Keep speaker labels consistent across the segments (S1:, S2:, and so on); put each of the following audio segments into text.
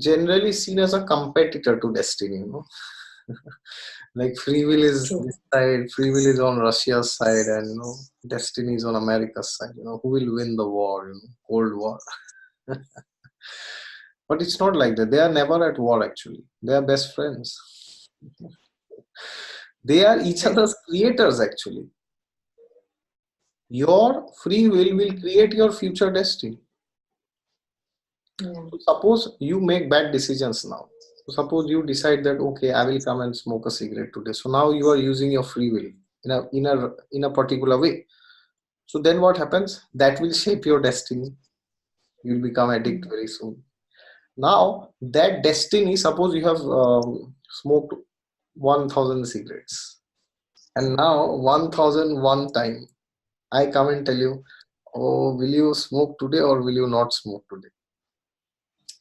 S1: generally seen as a competitor to destiny, you know. Like free will is
S2: True.
S1: this side, free will is on Russia's side, and you know, destiny is on America's side. You know, who will win the war? You know, Cold War. But it's not like that. They are never at war. Actually, they are best friends. They are each
S2: Right.
S1: other's creators. Actually, your free will create your future destiny.
S2: Yeah.
S1: So suppose you make bad decisions now. So suppose you decide that okay, I will come and smoke a cigarette today. So now you are using your free will in a particular way. So then what happens? That will shape your destiny. You'll become addict
S2: Mm.
S1: very soon. Now that destiny, suppose you have smoked 1,000 cigarettes, and now 1,001 time I come and tell you, oh, will you smoke today or will you not smoke today?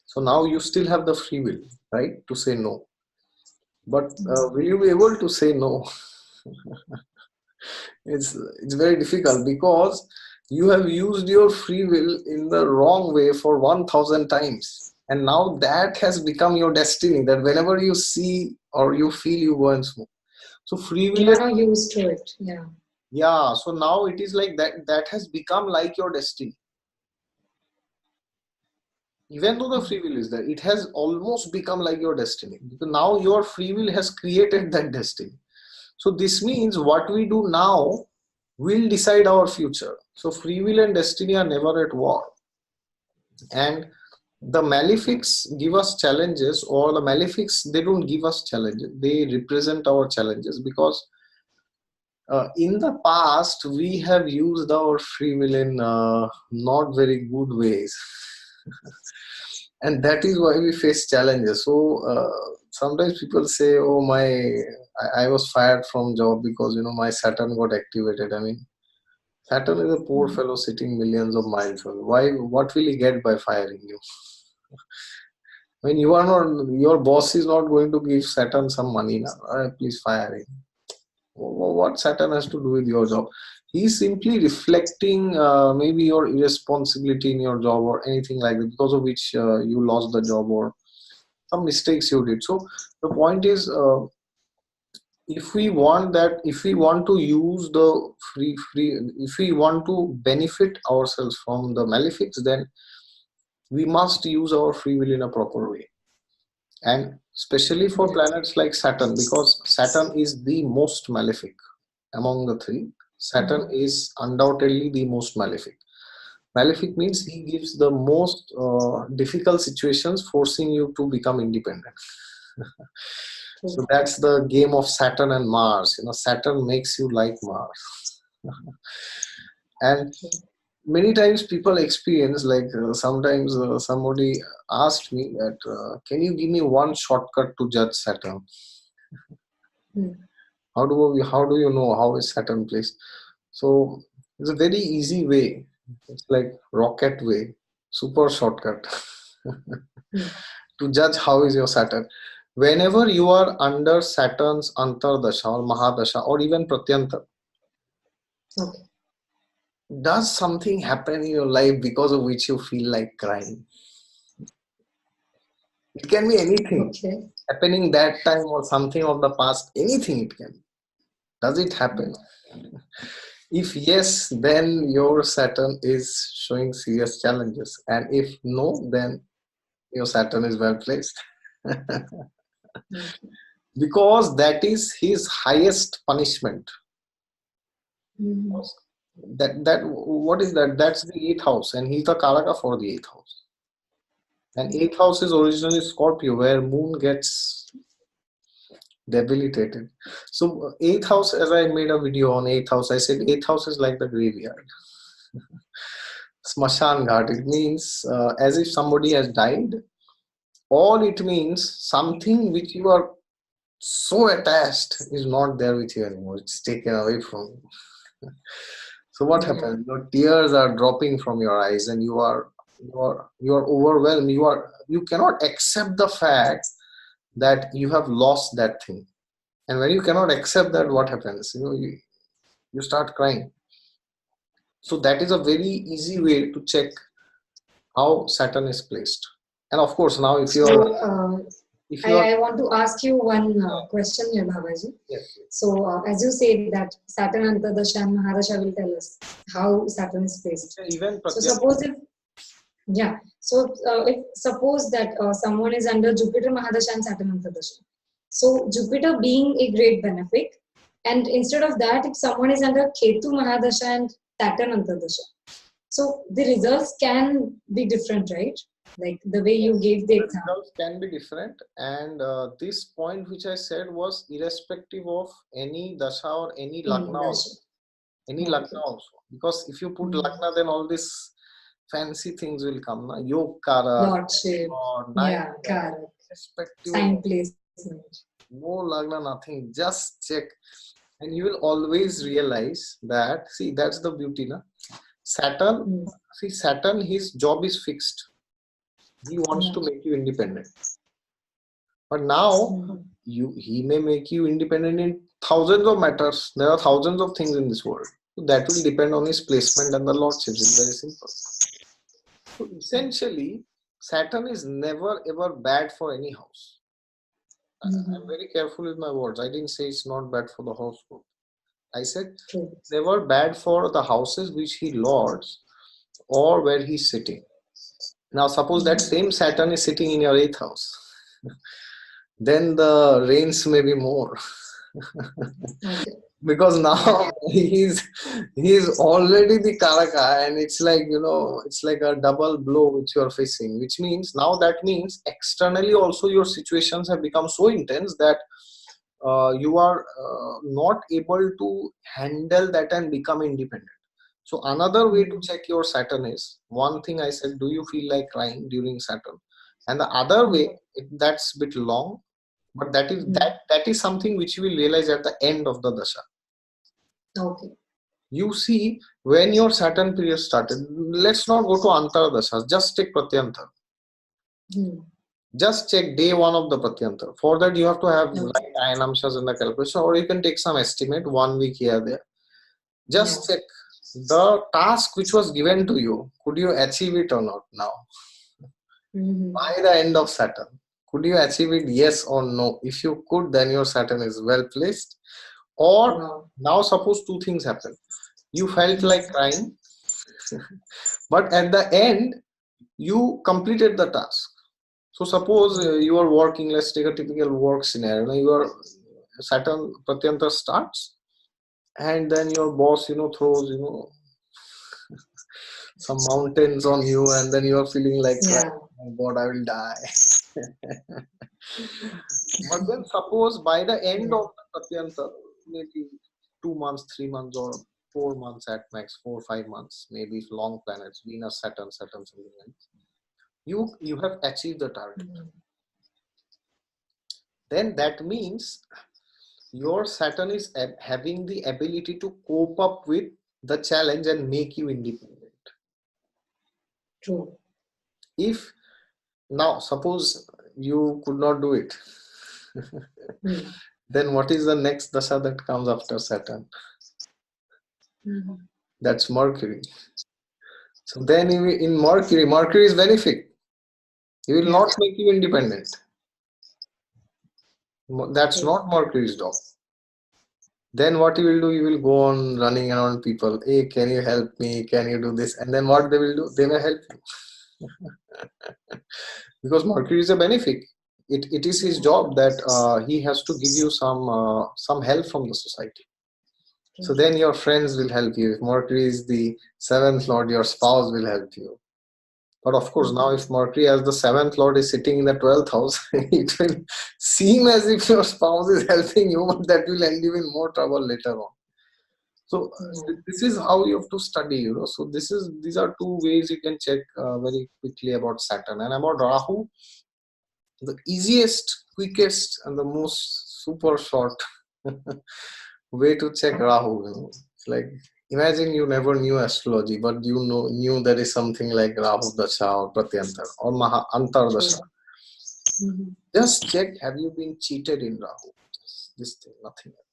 S1: So now you still have the free will, right, to say no. But
S2: Mm.
S1: will you be able to say no? It's very difficult because you have used your free will in the wrong way for 1,000 times, and now that has become your destiny. That whenever you see or you feel, you go and smoke. So free will
S2: You are
S1: is,
S2: now used to it. Yeah.
S1: yeah. So now it is like that. That has become like your destiny. Even though the
S2: Mm.
S1: free will is there, it has almost become like your destiny because now your free will has created that destiny. So this means what we do now will decide our future. So free will and destiny are never at war. And the malefics give us challenges, or the malefics, they don't give us challenges. They represent our challenges because in the past we have used our free will in not very good ways. And that is why we face challenges. So sometimes people say, oh my, I was fired from job because you know my Saturn got activated. I mean, Saturn is a poor
S2: Mm.
S1: fellow sitting millions of miles away. Why? What will he get by firing you? I mean, you are not. Your boss is not going to give Saturn some money now. Please fire him. What Saturn has to do with your job? He's simply reflecting maybe your irresponsibility in your job or anything like that, because of which you lost the job or some mistakes you did. So the point is, if we want that, if we want to use the free, if we want to benefit ourselves from the malefics, then we must use our free will in a proper way. And especially for
S2: Right.
S1: planets like Saturn, because Saturn is the most malefic among the three. Saturn
S2: Mm.
S1: is undoubtedly the most malefic. Malefic means he gives the most difficult situations, forcing you to become independent.
S2: True.
S1: So that's the game of Saturn and Mars. You know, Saturn makes you like Mars. And
S2: True.
S1: many times people experience, like sometimes somebody asked me that, can you give me one shortcut to judge Saturn?
S2: Mm.
S1: How do you know how is Saturn placed? So it's a very easy way. It's like rocket way, super shortcut
S2: Mm.
S1: to judge how is your Saturn. Whenever you are under Saturn's Antardasha or Mahadasha or even Pratyanta,
S2: Okay.
S1: does something happen in your life because of which you feel like crying? It can be anything
S2: Okay.
S1: happening that time or something of the past, anything it can. Does it happen?
S2: Mm.
S1: If yes, then your Saturn is showing serious challenges. And if no, then your Saturn is well placed.
S2: Okay.
S1: Because that is his highest punishment.
S2: Mm.
S1: That what is that? That's the eighth house, and he's the Karaka for the eighth house. And eighth house is originally Scorpio, where Moon gets debilitated. So eighth house, as I made a video on eighth house, I said eighth house is like the graveyard. Smashan Ghat. It means as if somebody has died. All it means something which you are so attached is not there with you anymore. It's taken away from you. So what
S2: Yeah.
S1: happens? Your tears are dropping from your eyes, and you are overwhelmed. You cannot accept the fact that you have lost that thing. And when you cannot accept that, what happens? You start crying. So that is a very easy way to check how Saturn is placed. And of course, now if
S2: So,
S1: you're if you are
S2: I want to ask you one question here, Bhabaji.
S1: yes,
S2: So, as you said that Saturn Antardasha and Mahadasha will tell us how Saturn is placed.
S1: even
S2: So,
S1: Pratyam,
S2: suppose if, yeah, so if suppose that someone is under Jupiter Mahadasha and Saturn Antardasha. So, Jupiter being a great benefic, and instead of that, if someone is under Ketu Mahadasha and Saturn Antardasha, so the results can be different, right? Like the way you
S1: yes,
S2: gave the
S1: the
S2: example.
S1: results can be different. And this point which I said was irrespective of any dasha or any
S2: Any
S1: lagna
S2: Dasha.
S1: also. Any lagna
S2: Okay.
S1: also. Because if you put
S2: Hmm.
S1: lagna, then all these fancy things will come. Na? Yog karak
S2: Lordship.
S1: or nine
S2: Yeah, correct.
S1: irrespective of
S2: Sign placement.
S1: no lagna, nothing. Just check. And you will always realize that, see, that's the beauty. Na? Saturn,
S2: Hmm.
S1: see, Saturn, his job is fixed. He wants
S2: Yeah.
S1: to make you independent. But now,
S2: Hmm.
S1: he may make you independent in thousands of matters. There are thousands of things in this world. So that will depend on his placement and the lordships. It's very simple. So essentially, Saturn is never ever bad for any house. I'm
S2: Hmm.
S1: very careful with my words. I didn't say it's not bad for the household. I said
S2: True.
S1: never bad for the houses which he lords or where he's sitting. Now, suppose that same Saturn is sitting in your eighth house, then the rains may be more.
S2: Okay.
S1: Because
S2: Yeah.
S1: now he's already the karaka, and it's like, it's like a double blow which you are facing, which means now that means externally also your situations have become so intense that you are not able to handle that and become independent. So another way to check your Saturn is, one thing I said, do you feel like crying during Saturn? And the other way, that's a bit long, but that is something which you will realize at the end of the dasha.
S2: Okay.
S1: You see, when your Saturn period started, let's not go to Antardashas, just take Pratyantar.
S2: Hmm.
S1: Just check day one of the Pratyantar. For that, you have to have
S2: Okay.
S1: right Ayanamshas in the calculation, or you can take some estimate, 1 week here, there.
S2: Yeah.
S1: Just check the task which was given to you, could you achieve it or not now?
S2: Hmm.
S1: By the end of Saturn, could you achieve it, yes or no? If you could, then your Saturn is well placed. Or
S2: Wow.
S1: now, suppose two things happen. You felt like crying, but at the end, you completed the task. So suppose you are working, let's take a typical work scenario. Now your Saturn Pratyanta starts, and then your boss, throws, some mountains on you, and then you are feeling like
S2: Yeah.
S1: crying, oh God, I will die. But then suppose by the end
S2: Yeah.
S1: of the Pratyanta, maybe 2 months, 3 months, or 4 months at max, 4 5 months, maybe if long planets, Venus, Saturn, something like that, you have achieved the target. Then that means your Saturn is having the ability to cope up with the challenge and make you independent.
S2: True.
S1: If now suppose you could not do it,
S2: Hmm.
S1: then what is the next dasha that comes after Saturn?
S2: Hmm.
S1: That's Mercury. So then in Mercury is benefic. He will
S2: Yeah.
S1: not make you independent. That's
S2: True.
S1: not Mercury's job. Then what you will do, you will go on running around people. Hey, can you help me? Can you do this? And then what they will do? They may help you. Because Mercury is a benefic. It is his
S2: Yeah.
S1: job that he has to give you some help from the society. So
S2: True.
S1: then your friends will help you. If Mercury is the seventh lord, your spouse will help you. But of course, now if Mercury as the seventh lord is sitting in the 12th house, it will seem as if your spouse is helping you, but that will end you in more trouble later on. So
S2: Yeah.
S1: this is how you have to study. So these are two ways you can check very quickly about Saturn. And about Rahu, the easiest, quickest, and the most super short way to check Rahu. It's like, imagine you never knew astrology, but you knew there is something like Rahu Dasha or Pratyantar or Antar
S2: True.
S1: Dasha.
S2: Hmm.
S1: Just check, have you been cheated in Rahu? Just this thing, nothing else.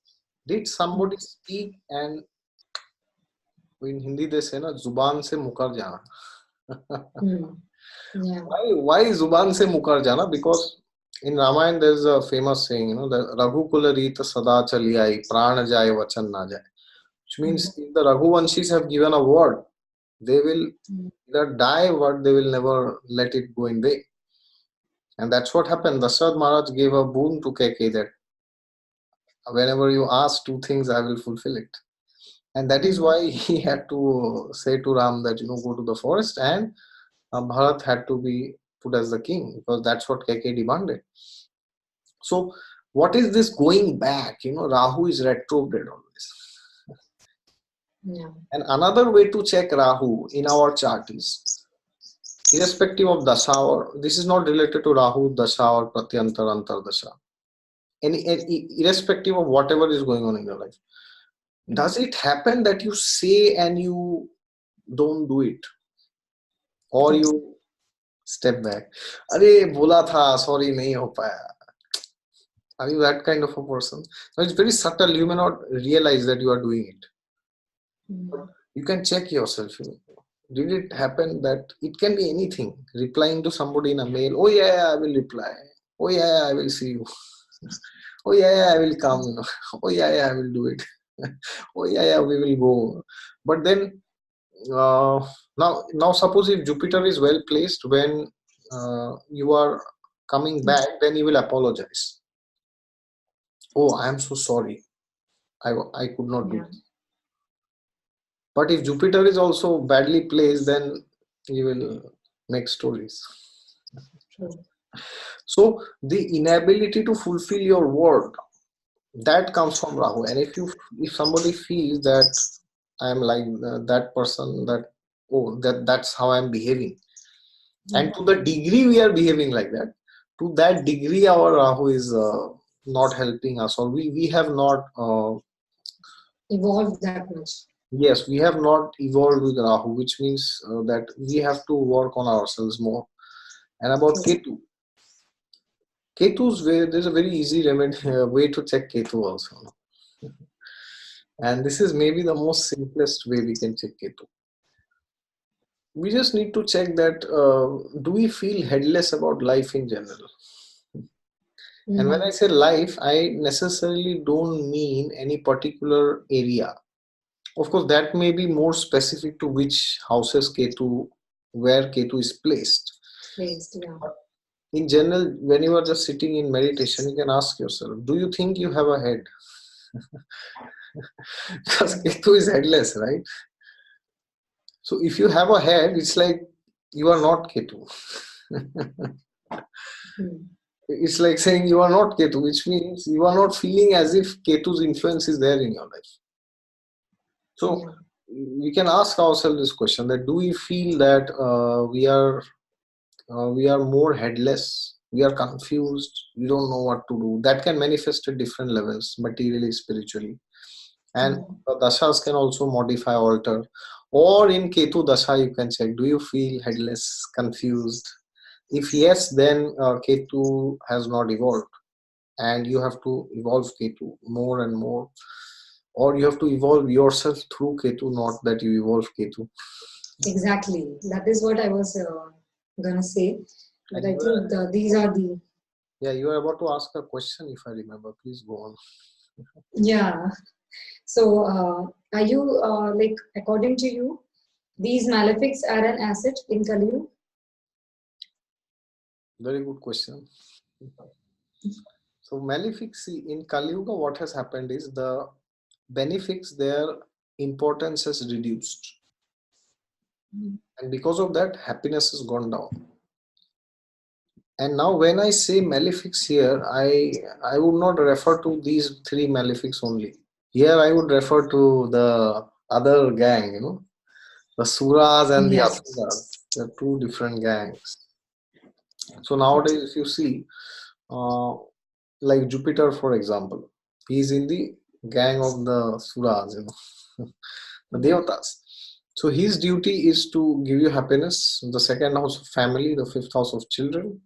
S1: Did somebody speak and in Hindi they say na, Zuban se mukar jana.
S2: Hmm. Yeah.
S1: Why Zuban se mukar jana? Because in Ramayana there's a famous saying, the Raghukula Rita Sada Chali Ai, Prana Jai Vachan Na Jai. Which means if the Raghuvanshis have given a word, they will
S2: Mm.
S1: either die or they will never let it go in vain. And that's what happened. Dasharatha Maharaj gave a boon to Keke that whenever you ask two things, I will fulfill it. And that is why he had to say to Ram that, go to the forest, and Bharat had to be put as the king because that's what Keke demanded. So, what is this going back? Rahu is retrograde always.
S2: Yeah.
S1: And another way to check Rahu in our chart is irrespective of dasha, or this is not related to Rahu dasha or Pratyantar Antar dasha. Irrespective of whatever is going on in your life, does it happen that you say and you don't do it, or
S2: Yes.
S1: you step back? अरे बोला था, sorry नहीं हो पाया. Are you that kind of a person? So it's very subtle. You may not realize that you are doing it.
S2: Mm.
S1: You can check yourself. Did it happen that it can be anything? Replying to somebody in a mail. Oh yeah, I will reply. Oh yeah, I will see you. Oh yeah, I will come. Oh yeah, I will do it. Oh yeah, we will go. But then uh, now suppose if Jupiter is well placed when you are coming back, then you will apologize. Oh, I am so sorry. I could not do.
S2: Yeah.
S1: But if Jupiter is also badly placed, then you will make stories.
S2: True.
S1: So the inability to fulfill your word, that comes from Rahu. And if somebody feels that I am like that person, that oh that's how I am behaving, and to the degree we are behaving like that, to that degree our Rahu is not helping us, or we have not
S2: Evolved that much.
S1: yes, we have not evolved with Rahu, which means that we have to work on ourselves more. And about
S2: True.
S1: Ketu, Ketu's way, there's a very easy remedy, way to check Ketu also. And this is maybe the most simplest way we can check Ketu. We just need to check that do we feel headless about life in general? And when I say life, I necessarily don't mean any particular area. Of course, that may be more specific to which houses Ketu, where Ketu is placed.
S2: Placed. Yeah.
S1: In general, when you are just sitting in meditation, you can ask yourself, do you think you have a head? Because Ketu is headless, right? So if you have a head, it's like you are not Ketu. It's like saying you are not Ketu, which means you are not feeling as if Ketu's influence is there in your life. So
S2: Yeah.
S1: we can ask ourselves this question: that do we feel that we are more headless, we are confused, we don't know what to do? That can manifest at different levels, materially, spiritually, and dashas can also modify, alter. Or in Ketu dasha, you can check: do you feel headless, confused? If yes, then Ketu has not evolved, and you have to evolve Ketu more and more, or you have to evolve yourself through Ketu, not that you evolve Ketu.
S2: Exactly. That is what I was gonna say. But
S1: And
S2: I think these are the
S1: yeah, you are about to ask a question, if I remember. Please go on.
S2: yeah. So are you like according to you, these malefics are an asset in Kalyu?
S1: Very good question. So malefics, see, in Kali Yuga, what has happened is the benefics, their importance has reduced, and because of that, happiness has gone down. And now, when I say malefics here, I would not refer to these three malefics only. Here, I would refer to the other gang, the Suras and the
S2: Yes.
S1: Asuras. They're two different gangs. So nowadays, if you see, uh, like Jupiter, for example, he's in the gang of the Suras, the Devatas. So his duty is to give you happiness. The second house of family, the fifth house of children,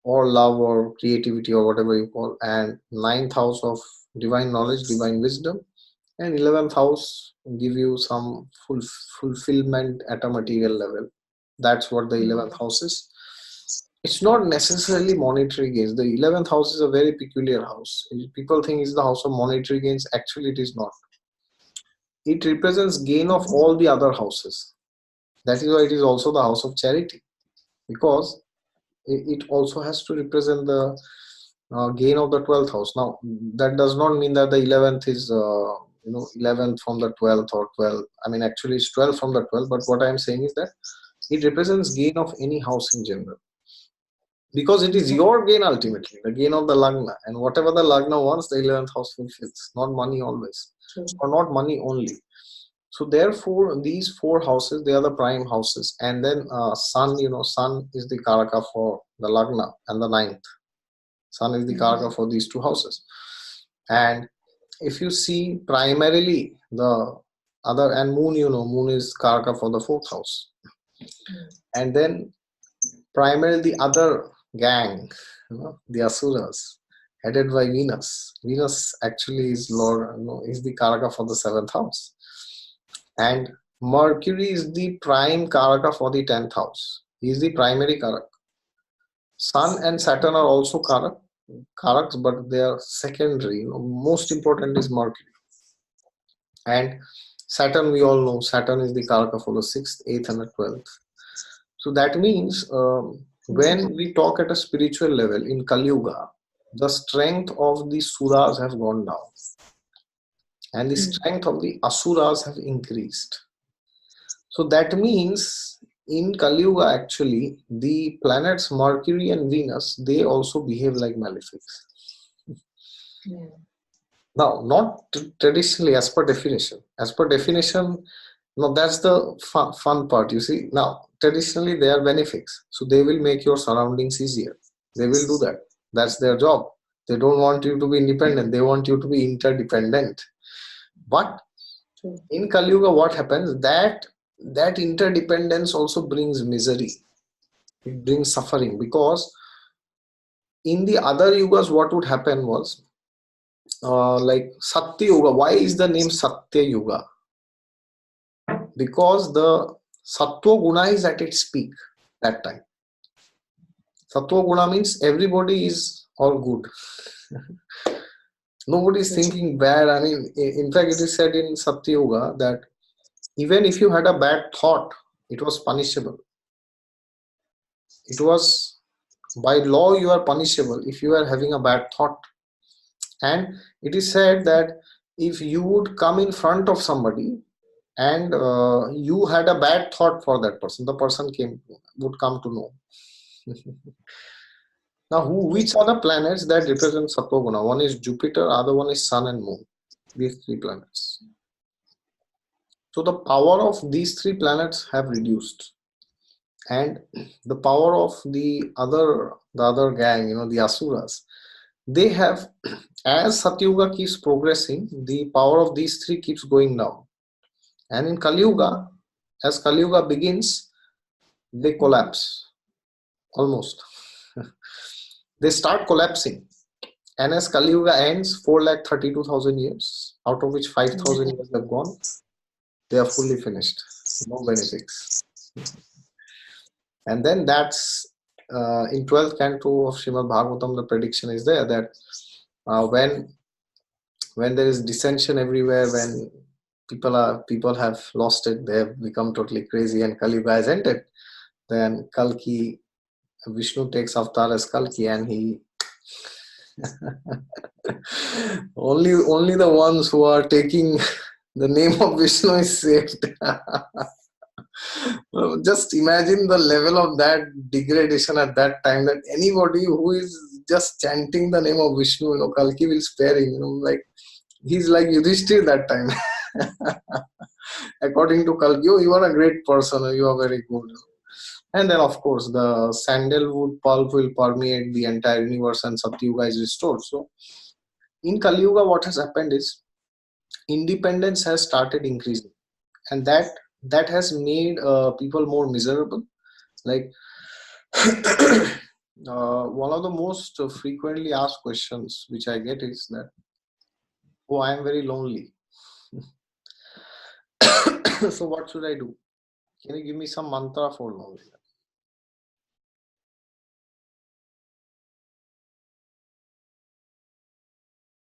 S1: or love, or creativity, or whatever you call, and ninth house of divine knowledge, divine wisdom, and 11th house give you some fulfillment at a material level. That's what the 11th house is. It's not necessarily monetary gains. The 11th house is a very peculiar house. People think it's the house of monetary gains. Actually, it is not. It represents gain of all the other houses. That is why it is also the house of charity, because it also has to represent the gain of the 12th house. Now, that does not mean that the 11th is 11th from the 12th or 12. I mean, actually, it's 12 from the 12th. But what I am saying is that it represents gain of any house in general, because it is your gain ultimately, the gain of the lagna, and whatever the lagna wants, the 11th house fulfills. Not money always, or not money only. So therefore, these four houses, they are the prime houses. And then sun, sun is the karaka for the lagna and the ninth. Sun is the karaka for these two houses. And if you see primarily the other, and moon, moon is karaka for the fourth house. And then primarily the other gang, the asuras, headed by Venus. Venus actually is Lord, is the karaka for the seventh house. And Mercury is the prime karaka for the 10th house. He is the primary karak. Sun and Saturn are also karaks, but they are secondary. Most important is Mercury. And Saturn, we all know, Saturn is the karaka for the 6th, 8th, and the 12th. So that means when we talk at a spiritual level in Kalyuga, the strength of the suras have gone down, and the strength of the asuras have increased. So that means in Kali Yuga, actually, the planets Mercury and Venus, they also behave like malefics. Now, not traditionally as per definition. As per definition, no, that's the fun part, you see. Now, traditionally, they are benefics. So they will make your surroundings easier. They will do that. That's their job. They don't want you to be independent. They want you to be interdependent. But in Kali Yuga, what happens? That interdependence also brings misery. It brings suffering, because in the other yugas, what would happen was like Satya Yuga. Why is the name Satya Yuga? Because the Sattva Guna is at its peak that time. Sattva Guna means everybody is all good. Nobody is thinking bad. I mean, in fact, it is said in Satya Yuga that even if you had a bad thought, it was punishable. It was, by law, you are punishable if you are having a bad thought. And it is said that if you would come in front of somebody and you had a bad thought for that person, the person would come to know. Now, which are the planets that represent Sattva Guna? One is Jupiter, other one is Sun and Moon. These three planets. So the power of these three planets have reduced, and the power of the other gang, the Asuras, they have, as Satyuga keeps progressing, the power of these three keeps going down. And in Kali Yuga, as Kali Yuga begins, they collapse almost. They start collapsing. And as Kali Yuga ends, 4,32,000 years, out of which 5,000 years have gone, they are fully finished. No benefics. And then that's in 12th canto of Srimad Bhagavatam, the prediction is there that when there is dissension everywhere, when people have lost it, they have become totally crazy, and Kali Yuga has ended, then Kalki, Vishnu takes avatar as Kalki, and he only the ones who are taking the name of Vishnu is saved. Just imagine the level of that degradation at that time, that anybody who is just chanting the name of Vishnu, Kalki will spare him, like he's like Yudhishthir that time. According to Kalki, you are a great person, you are very good. And then, of course, the sandalwood pulp will permeate the entire universe and Satyuga is restored. So, in Kali Yuga, what has happened is independence has started increasing, and that has made people more miserable. Like one of the most frequently asked questions which I get is that, oh, I am very lonely. So what should I do? Can you give me some mantra for knowledge?